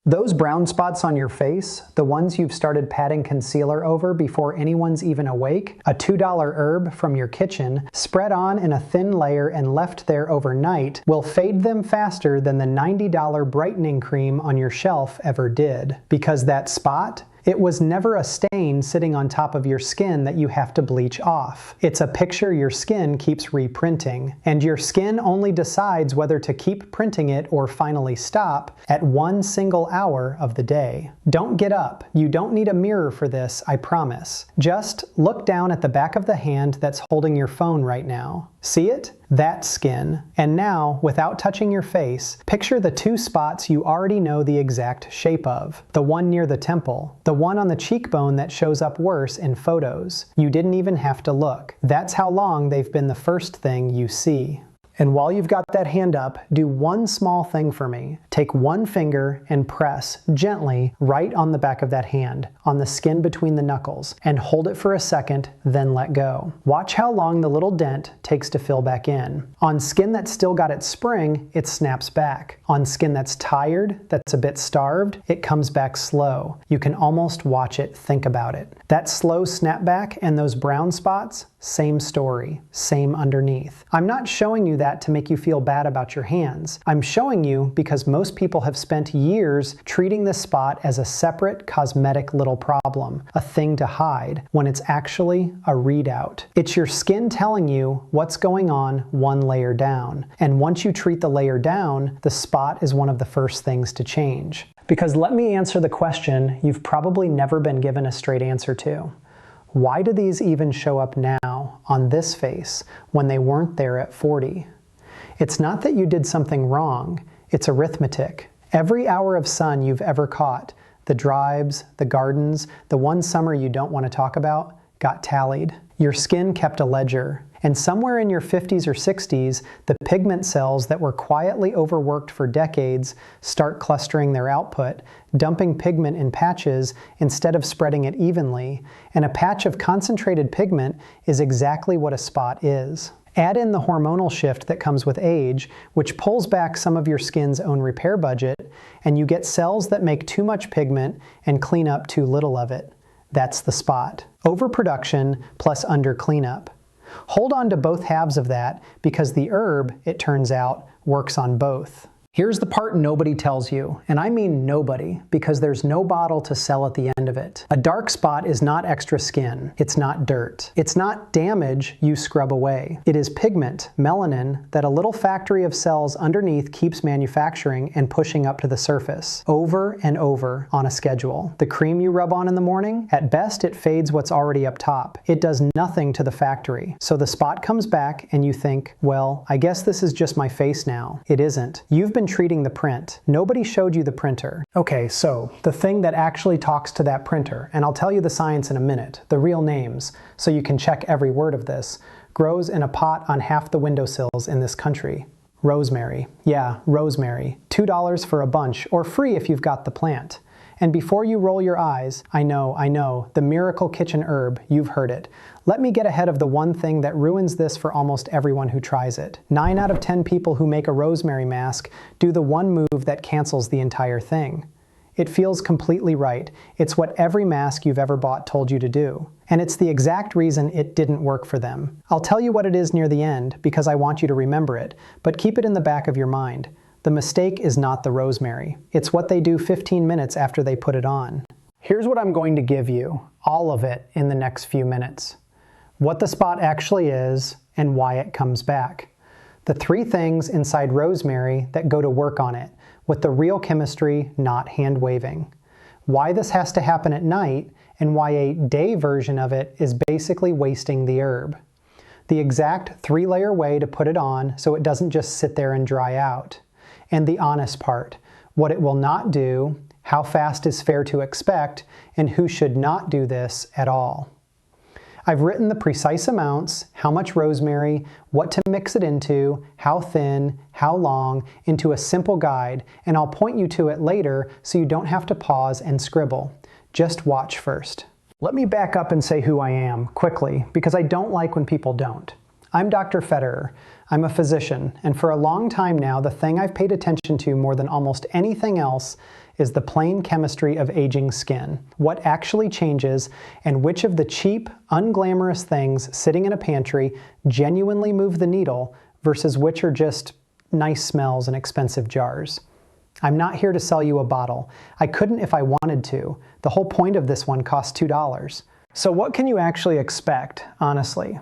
Those brown spots on your face, the ones you've started patting concealer over before anyone's even awake, a $2 herb from your kitchen, spread on in a thin layer and left there overnight, will fade them faster than the $90 brightening cream on your shelf ever did. Because that spot, it was never a stain sitting on top of your skin that you have to bleach off. It's a picture your skin keeps reprinting, and your skin only decides whether to keep printing it or finally stop at one single hour of the day. Don't get up. You don't need a mirror for this, I promise. Just look down at the back of the hand that's holding your phone right now. See it? That's skin. And now, without touching your face, picture the two spots you already know the exact shape of. The one near the temple, the one on the cheekbone that shows up worse in photos. You didn't even have to look. That's how long they've been the first thing you see. And while you've got that hand up, do one small thing for me. Take one finger and press gently right on the back of that hand, on the skin between the knuckles, and hold it for a second, then let go. Watch how long the little dent takes to fill back in. On skin that's still got its spring, it snaps back. On skin that's tired, that's a bit starved, it comes back slow. You can almost watch it think about it. That slow snapback and those brown spots, same story, same underneath. I'm not showing you that to make you feel bad about your hands. I'm showing you because most people have spent years treating this spot as a separate cosmetic little problem, a thing to hide, when it's actually a readout. It's your skin telling you what's going on one layer down. And once you treat the layer down, the spot is one of the first things to change. Because let me answer the question you've probably never been given a straight answer to. Why do these even show up now, on this face, when they weren't there at 40? It's not that you did something wrong, it's arithmetic. Every hour of sun you've ever caught, the drives, the gardens, the one summer you don't want to talk about, got tallied. Your skin kept a ledger. And somewhere in your 50s or 60s, the pigment cells that were quietly overworked for decades start clustering their output, dumping pigment in patches instead of spreading it evenly, and a patch of concentrated pigment is exactly what a spot is. Add in the hormonal shift that comes with age, which pulls back some of your skin's own repair budget, and you get cells that make too much pigment and clean up too little of it. That's the spot. Overproduction plus under cleanup. Hold on to both halves of that because the herb, it turns out, works on both. Here's the part nobody tells you, and I mean nobody, because there's no bottle to sell at the end of it. A dark spot is not extra skin. It's not dirt. It's not damage you scrub away. It is pigment, melanin, that a little factory of cells underneath keeps manufacturing and pushing up to the surface, over and over on a schedule. The cream you rub on in the morning, at best it fades what's already up top. It does nothing to the factory. So the spot comes back and you think, well, I guess this is just my face now. It isn't. You've been treating the print. Nobody showed you the printer. Okay, so the thing that actually talks to that printer, and I'll tell you the science in a minute, the real names, so you can check every word of this, grows in a pot on half the windowsills in this country. Rosemary. Yeah, rosemary. $2 for a bunch, or free if you've got the plant. And before you roll your eyes, I know, the miracle kitchen herb, you've heard it. Let me get ahead of the one thing that ruins this for almost everyone who tries it. 9 out of 10 people who make a rosemary mask do the one move that cancels the entire thing. It feels completely right. It's what every mask you've ever bought told you to do. And it's the exact reason it didn't work for them. I'll tell you what it is near the end because I want you to remember it, but keep it in the back of your mind. The mistake is not the rosemary. It's what they do 15 minutes after they put it on. Here's what I'm going to give you, all of it, in the next few minutes. What the spot actually is and why it comes back. The 3 things inside rosemary that go to work on it, with the real chemistry, not hand-waving. Why this has to happen at night and why a day version of it is basically wasting the herb. The exact 3-layer way to put it on so it doesn't just sit there and dry out. And the honest part, what it will not do, how fast is fair to expect, and who should not do this at all. I've written the precise amounts, how much rosemary, what to mix it into, how thin, how long, into a simple guide, and I'll point you to it later so you don't have to pause and scribble. Just watch first. Let me back up and say who I am, quickly, because I don't like when people don't. I'm Dr. Federer. I'm a physician, and for a long time now, the thing I've paid attention to more than almost anything else is the plain chemistry of aging skin, what actually changes, and which of the cheap, unglamorous things sitting in a pantry genuinely move the needle versus which are just nice smells and expensive jars. I'm not here to sell you a bottle. I couldn't if I wanted to. The whole point of this one costs $2. So what can you actually expect, honestly?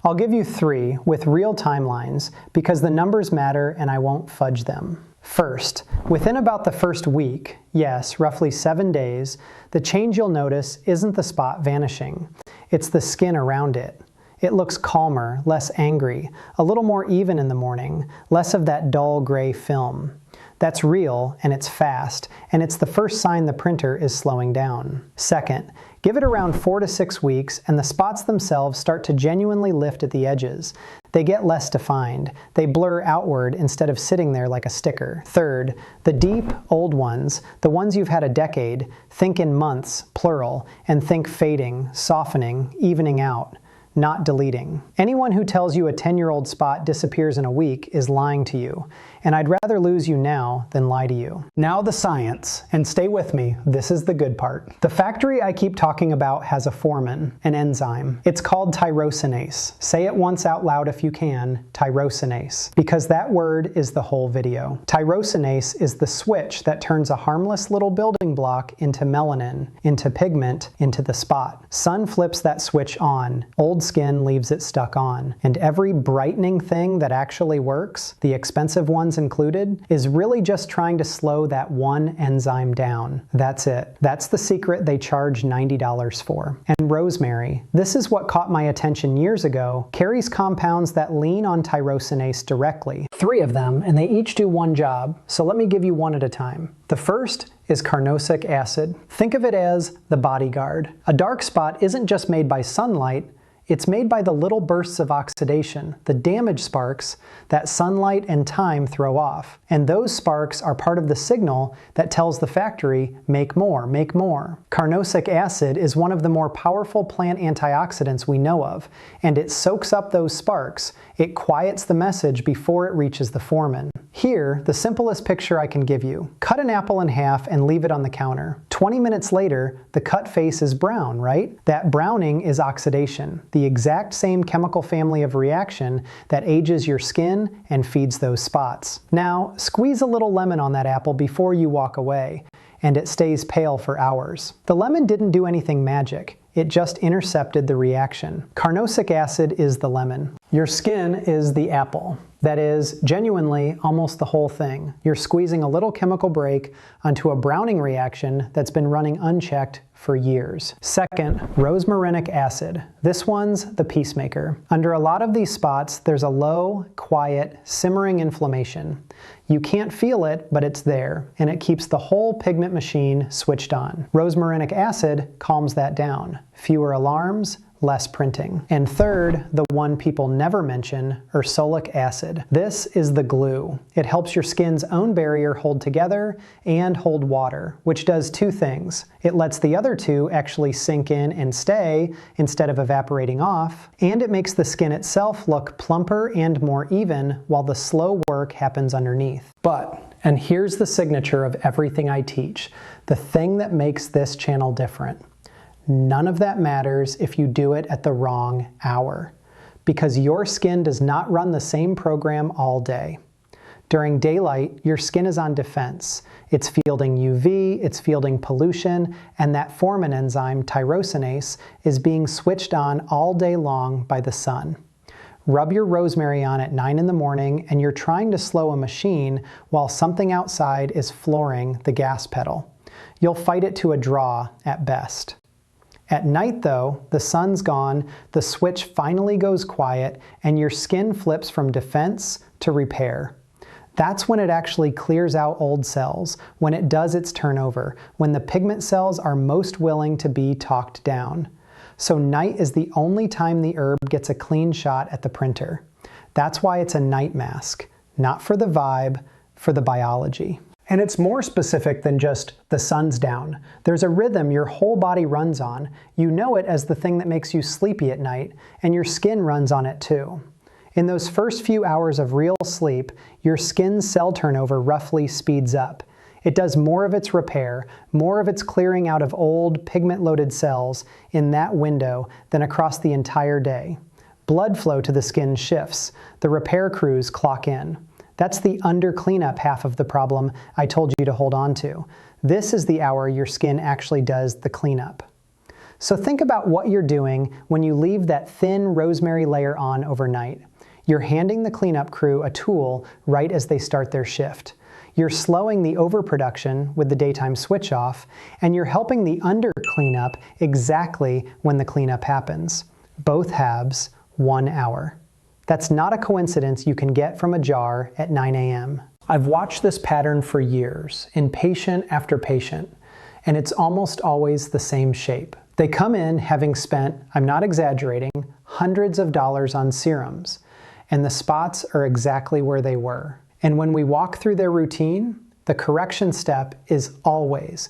I'll give you 3 with real timelines because the numbers matter and I won't fudge them. First, within about the first week, yes, roughly 7 days, the change you'll notice isn't the spot vanishing. It's the skin around it. It looks calmer, less angry, a little more even in the morning, less of that dull gray film. That's real, and it's fast, and it's the first sign the printer is slowing down. Second, give it around 4 to 6 weeks, and the spots themselves start to genuinely lift at the edges. They get less defined. They blur outward instead of sitting there like a sticker. Third, the deep, old ones, the ones you've had a decade, think in months, plural, and think fading, softening, evening out, not deleting. Anyone who tells you a 10-year-old spot disappears in a week is lying to you, and I'd rather lose you now than lie to you. Now the science, and stay with me, this is the good part. The factory I keep talking about has a foreman, an enzyme. It's called tyrosinase. Say it once out loud if you can, tyrosinase, because that word is the whole video. Tyrosinase is the switch that turns a harmless little building block into melanin, into pigment, into the spot. Sun flips that switch on. Old skin leaves it stuck on. And every brightening thing that actually works, the expensive ones included, is really just trying to slow that one enzyme down. That's it. That's the secret they charge $90 for. And rosemary, this is what caught my attention years ago, carries compounds that lean on tyrosinase directly. 3 of them, and they each do one job, so let me give you one at a time. The first is carnosic acid. Think of it as the bodyguard. A dark spot isn't just made by sunlight, it's made by the little bursts of oxidation, the damage sparks that sunlight and time throw off. And those sparks are part of the signal that tells the factory, make more, make more. Carnosic acid is one of the more powerful plant antioxidants we know of, and it soaks up those sparks. It quiets the message before it reaches the foreman. Here, the simplest picture I can give you. Cut an apple in half and leave it on the counter. 20 minutes later, the cut face is brown, right? That browning is oxidation, the exact same chemical family of reaction that ages your skin and feeds those spots. Now, squeeze a little lemon on that apple before you walk away, and it stays pale for hours. The lemon didn't do anything magic. It just intercepted the reaction. Carnosic acid is the lemon. Your skin is the apple. That is, genuinely, almost the whole thing. You're squeezing a little chemical break onto a browning reaction that's been running unchecked for years. Second, rosmarinic acid. This one's the peacemaker. Under a lot of these spots, there's a low, quiet, simmering inflammation. You can't feel it, but it's there, and it keeps the whole pigment machine switched on. Rosmarinic acid calms that down. Fewer alarms, less printing. And third, the one people never mention, ursolic acid. This is the glue. It helps your skin's own barrier hold together and hold water, which does 2 things. It lets the other 2 actually sink in and stay instead of evaporating off, and it makes the skin itself look plumper and more even while the slow work happens underneath. But, and here's the signature of everything I teach, the thing that makes this channel different. None of that matters if you do it at the wrong hour, because your skin does not run the same program all day. During daylight, your skin is on defense. It's fielding UV, it's fielding pollution, and that foreman enzyme, tyrosinase, is being switched on all day long by the sun. Rub your rosemary on at 9 in the morning and you're trying to slow a machine while something outside is flooring the gas pedal. You'll fight it to a draw at best. At night though, the sun's gone, the switch finally goes quiet, and your skin flips from defense to repair. That's when it actually clears out old cells, when it does its turnover, when the pigment cells are most willing to be talked down. So night is the only time the herb gets a clean shot at the printer. That's why it's a night mask, not for the vibe, for the biology. And it's more specific than just the sun's down. There's a rhythm your whole body runs on. You know it as the thing that makes you sleepy at night, and your skin runs on it too. In those first few hours of real sleep, your skin's cell turnover roughly speeds up. It does more of its repair, more of its clearing out of old pigment-loaded cells in that window than across the entire day. Blood flow to the skin shifts. The repair crews clock in. That's the under cleanup half of the problem I told you to hold on to. This is the hour your skin actually does the cleanup. So think about what you're doing when you leave that thin rosemary layer on overnight. You're handing the cleanup crew a tool right as they start their shift. You're slowing the overproduction with the daytime switch off, and you're helping the under cleanup exactly when the cleanup happens. Both halves, 1 hour. That's not a coincidence you can get from a jar at 9 a.m. I've watched this pattern for years, in patient after patient, and it's almost always the same shape. They come in having spent, I'm not exaggerating, hundreds of dollars on serums, and the spots are exactly where they were. And when we walk through their routine, the correction step is always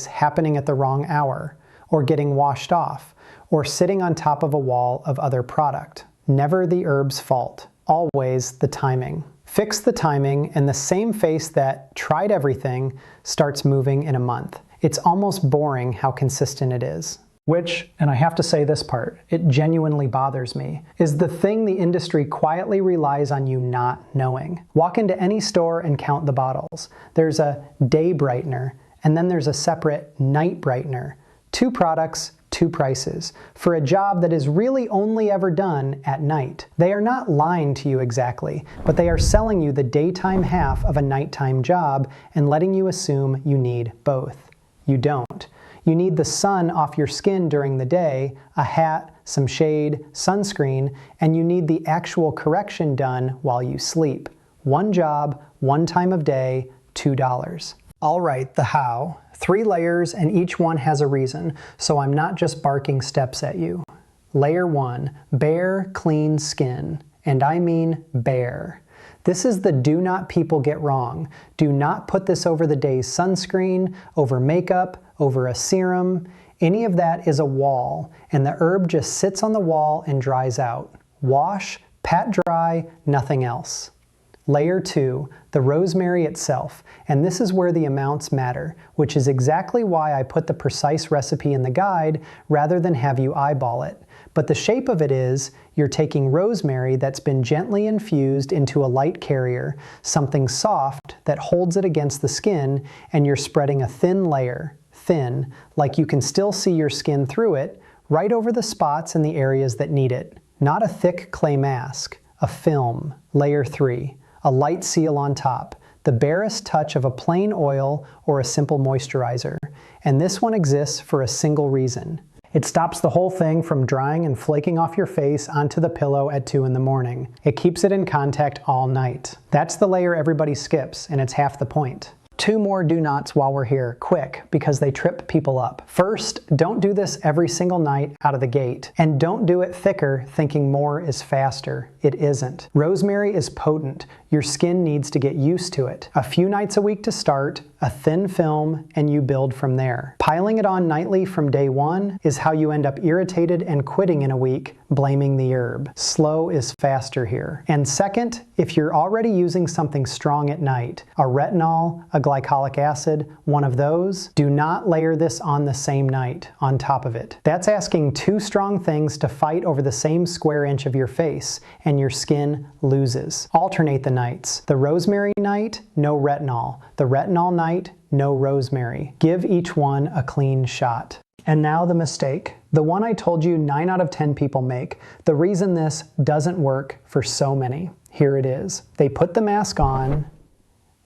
happening at the wrong hour, or getting washed off, or sitting on top of a wall of other product. Never the herb's fault, always the timing. Fix the timing and the same face that tried everything starts moving in a month. It's almost boring how consistent it is. Which, and I have to say this part, it genuinely bothers me, is the thing the industry quietly relies on you not knowing. Walk into any store and count the bottles. There's a day brightener, and then there's a separate night brightener. 2 products, 2 prices, for a job that is really only ever done at night. They are not lying to you exactly, but they are selling you the daytime half of a nighttime job and letting you assume you need both. You don't. You need the sun off your skin during the day, a hat, some shade, sunscreen, and you need the actual correction done while you sleep. 1 job, 1 time of day, $2. All right, the how. 3 layers and each one has a reason, so I'm not just barking steps at you. Layer 1, bare, clean skin. And I mean bare. This is the do not people get wrong. Do not put this over the day's sunscreen, over makeup, over a serum. Any of that is a wall, and the herb just sits on the wall and dries out. Wash, pat dry, nothing else. Layer 2, the rosemary itself, and this is where the amounts matter, which is exactly why I put the precise recipe in the guide rather than have you eyeball it. But the shape of it is, you're taking rosemary that's been gently infused into a light carrier, something soft that holds it against the skin, and you're spreading a thin layer, thin, like you can still see your skin through it, right over the spots and the areas that need it. Not a thick clay mask, a film. Layer 3, a light seal on top, the barest touch of a plain oil or a simple moisturizer. And this one exists for a single reason. It stops the whole thing from drying and flaking off your face onto the pillow at 2 in the morning. It keeps it in contact all night. That's the layer everybody skips, and it's half the point. 2 more do nots while we're here, quick, because they trip people up. First, don't do this every single night out of the gate. And don't do it thicker thinking more is faster. It isn't. Rosemary is potent. Your skin needs to get used to it. A few nights a week to start, a thin film, and you build from there. Piling it on nightly from day 1 is how you end up irritated and quitting in a week, blaming the herb. Slow is faster here. And second, if you're already using something strong at night, a retinol, a glycolic acid, one of those, do not layer this on the same night, on top of it. That's asking 2 strong things to fight over the same square inch of your face, and your skin loses. Alternate the nights. The rosemary night, no retinol. The retinol night, no rosemary. Give each one a clean shot. And now the mistake. The one I told you 9 out of 10 people make. The reason this doesn't work for so many. Here it is. They put the mask on,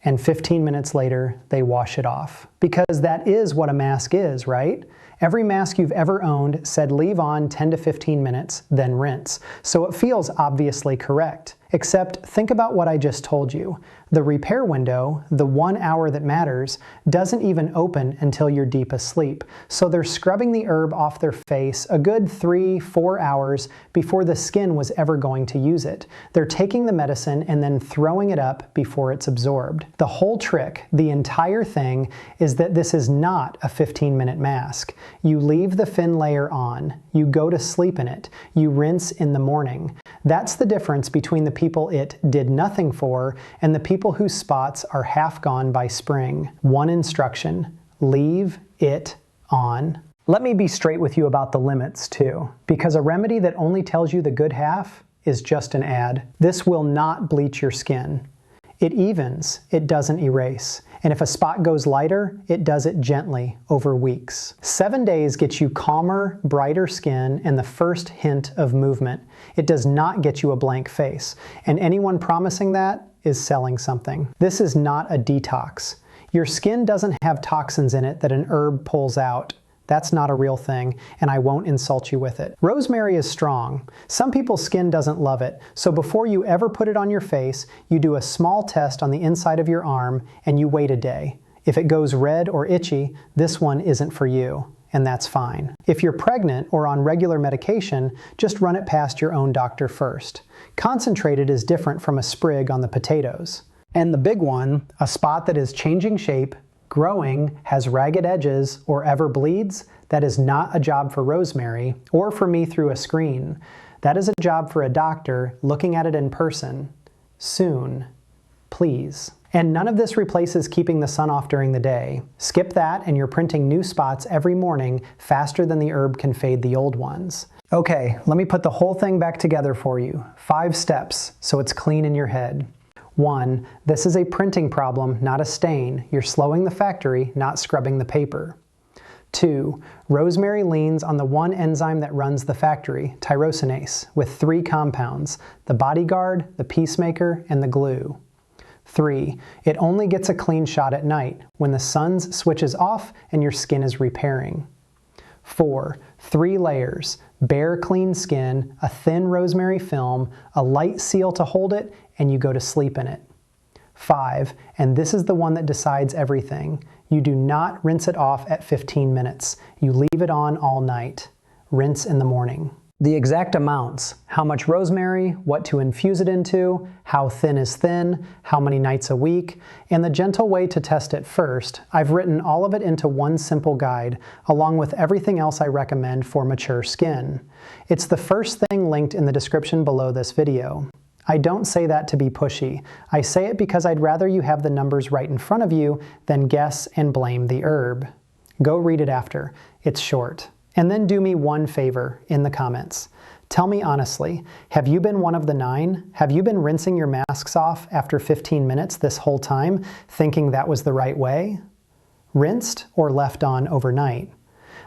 and 15 minutes later, they wash it off. Because that is what a mask is, right? Every mask you've ever owned said leave on 10 to 15 minutes, then rinse. So it feels obviously correct. Except think about what I just told you. The repair window, the 1 hour that matters, doesn't even open until you're deep asleep. So they're scrubbing the herb off their face a good 3-4 hours before the skin was ever going to use it. They're taking the medicine and then throwing it up before it's absorbed. The whole trick, the entire thing, is that this is not a 15-minute mask. You leave the thin layer on, you go to sleep in it, you rinse in the morning. That's the difference between the people it did nothing for and the people whose spots are half gone by spring. One instruction: leave it on. Let me be straight with you about the limits too, because a remedy that only tells you the good half is just an ad. This will not bleach your skin. It evens, it doesn't erase. And if a spot goes lighter, it does it gently over weeks. 7 days gets you calmer, brighter skin and the first hint of movement. It does not get you a blank face. And anyone promising that is selling something. This is not a detox. Your skin doesn't have toxins in it that an herb pulls out. That's not a real thing, and I won't insult you with it. Rosemary is strong. Some people's skin doesn't love it, so before you ever put it on your face, you do a small test on the inside of your arm and you wait a day. If it goes red or itchy, this one isn't for you, and that's fine. If you're pregnant or on regular medication, just run it past your own doctor first. Concentrated is different from a sprig on the potatoes. And the big one, a spot that is changing shape, growing, has ragged edges, or ever bleeds, that is not a job for Rosemary or for me through a screen. That is a job for a doctor looking at it in person. Soon. Please. And none of this replaces keeping the sun off during the day. Skip that and you're printing new spots every morning faster than the herb can fade the old ones. Okay, let me put the whole thing back together for you. 5 steps so it's clean in your head. 1. This is a printing problem, not a stain. You're slowing the factory, not scrubbing the paper. 2. Rosemary leans on the one enzyme that runs the factory, tyrosinase, with 3 compounds: the bodyguard, the peacemaker, and the glue. 3. It only gets a clean shot at night, when the sun switches off and your skin is repairing. 4. 3 layers: bare clean skin, a thin rosemary film, a light seal to hold it, and you go to sleep in it. 5, and this is the one that decides everything. You do not rinse it off at 15 minutes. You leave it on all night. Rinse in the morning. The exact amounts: how much rosemary, what to infuse it into, how thin is thin, how many nights a week, and the gentle way to test it first. I've written all of it into one simple guide, along with everything else I recommend for mature skin. It's the first thing linked in the description below this video. I don't say that to be pushy. I say it because I'd rather you have the numbers right in front of you than guess and blame the herb. Go read it after. It's short. And then do me one favor in the comments. Tell me honestly, have you been one of the 9? Have you been rinsing your masks off after 15 minutes this whole time, thinking that was the right way? Rinsed or left on overnight?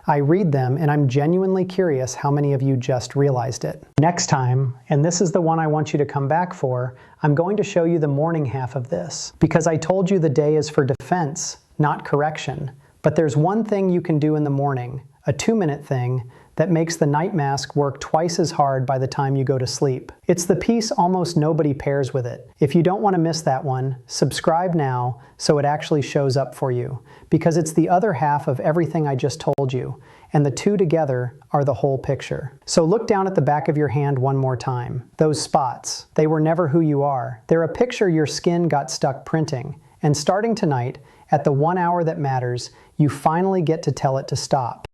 I read them and I'm genuinely curious how many of you just realized it. Next time, and this is the one I want you to come back for, I'm going to show you the morning half of this, because I told you the day is for defense, not correction. But there's one thing you can do in the morning, a 2-minute thing, that makes the night mask work twice as hard by the time you go to sleep. It's the piece almost nobody pairs with it. If you don't want to miss that one, subscribe now so it actually shows up for you, because it's the other half of everything I just told you, and the two together are the whole picture. So look down at the back of your hand one more time. Those spots, they were never who you are. They're a picture your skin got stuck printing, and starting tonight, at the 1 hour that matters, you finally get to tell it to stop.